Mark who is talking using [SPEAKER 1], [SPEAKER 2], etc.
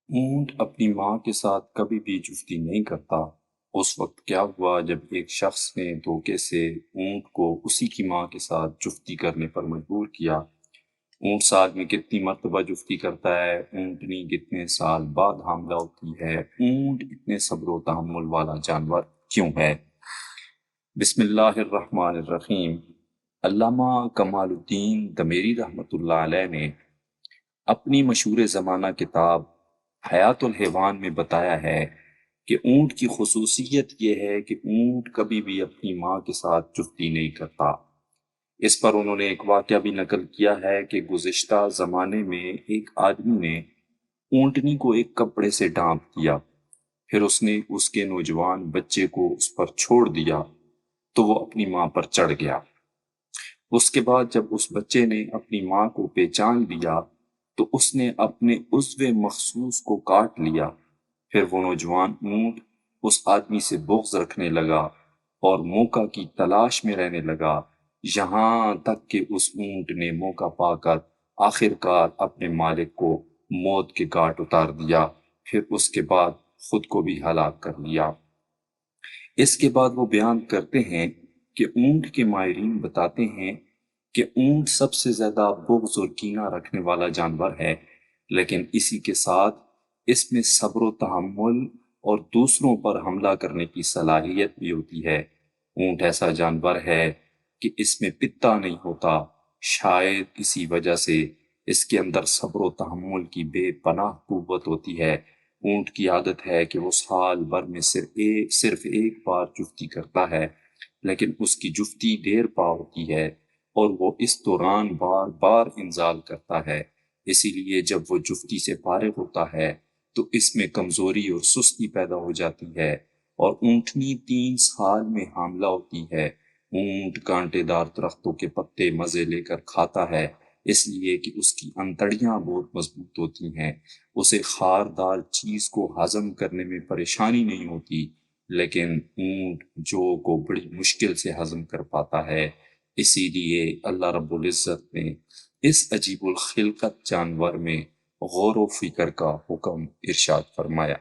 [SPEAKER 1] اونٹ اپنی ماں کے ساتھ کبھی بھی جفتی نہیں کرتا۔ اس وقت کیا ہوا جب ایک شخص نے دھوکے سے اونٹ کو اسی کی ماں کے ساتھ جفتی کرنے پر مجبور کیا۔ اونٹ سال میں کتنی مرتبہ جفتی کرتا ہے، اونٹنی کتنے سال بعد حاملہ ہوتی ہے، اونٹ اتنے صبر و تحمل والا جانور کیوں ہے؟ بسم اللہ الرحمن الرحیم۔ علامہ کمال الدین دمیری رحمۃ اللہ علیہ نے اپنی مشہور زمانہ کتاب حیات الحیوان میں بتایا ہے کہ اونٹ کی خصوصیت یہ ہے کہ اونٹ کبھی بھی اپنی ماں کے ساتھ جفتی نہیں کرتا۔ اس پر انہوں نے ایک واقعہ بھی نقل کیا ہے کہ گزشتہ زمانے میں ایک آدمی نے اونٹنی کو ایک کپڑے سے ڈھانپ دیا، پھر اس نے اس کے نوجوان بچے کو اس پر چھوڑ دیا تو وہ اپنی ماں پر چڑھ گیا۔ اس کے بعد جب اس بچے نے اپنی ماں کو پہچان لیا تو اس نے اپنے عضو مخصوص کو کاٹ لیا۔ پھر وہ نوجوان اونٹ اس آدمی سے بغض رکھنے لگا اور موقع کی تلاش میں رہنے لگا، یہاں تک کہ اس اونٹ نے موقع پا کر آخر کار اپنے مالک کو موت کے گھاٹ اتار دیا، پھر اس کے بعد خود کو بھی ہلاک کر لیا۔ اس کے بعد وہ بیان کرتے ہیں کہ اونٹ کے ماہرین بتاتے ہیں کہ اونٹ سب سے زیادہ بغض اور کینہ رکھنے والا جانور ہے، لیکن اسی کے ساتھ اس میں صبر و تحمل اور دوسروں پر حملہ کرنے کی صلاحیت بھی ہوتی ہے۔ اونٹ ایسا جانور ہے کہ اس میں پتا نہیں ہوتا، شاید اسی وجہ سے اس کے اندر صبر و تحمل کی بے پناہ قوت ہوتی ہے۔ اونٹ کی عادت ہے کہ وہ سال بھر میں صرف ایک بار جفتی کرتا ہے، لیکن اس کی جفتی دیر پا ہوتی ہے اور وہ اس دوران بار بار انزال کرتا ہے۔ اسی لیے جب وہ جفتی سے فارغ ہوتا ہے تو اس میں کمزوری اور سستی پیدا ہو جاتی ہے، اور اونٹنی 3 سال میں حاملہ ہوتی ہے۔ اونٹ کانٹے دار درختوں کے پتے مزے لے کر کھاتا ہے، اس لیے کہ اس کی انتڑیاں بہت مضبوط ہوتی ہیں، اسے خاردار چیز کو ہضم کرنے میں پریشانی نہیں ہوتی، لیکن اونٹ جو کو بڑی مشکل سے ہضم کر پاتا ہے۔ اسی لیے اللہ رب العزت نے اس عجیب الخلقت جانور میں غور و فکر کا حکم ارشاد فرمایا۔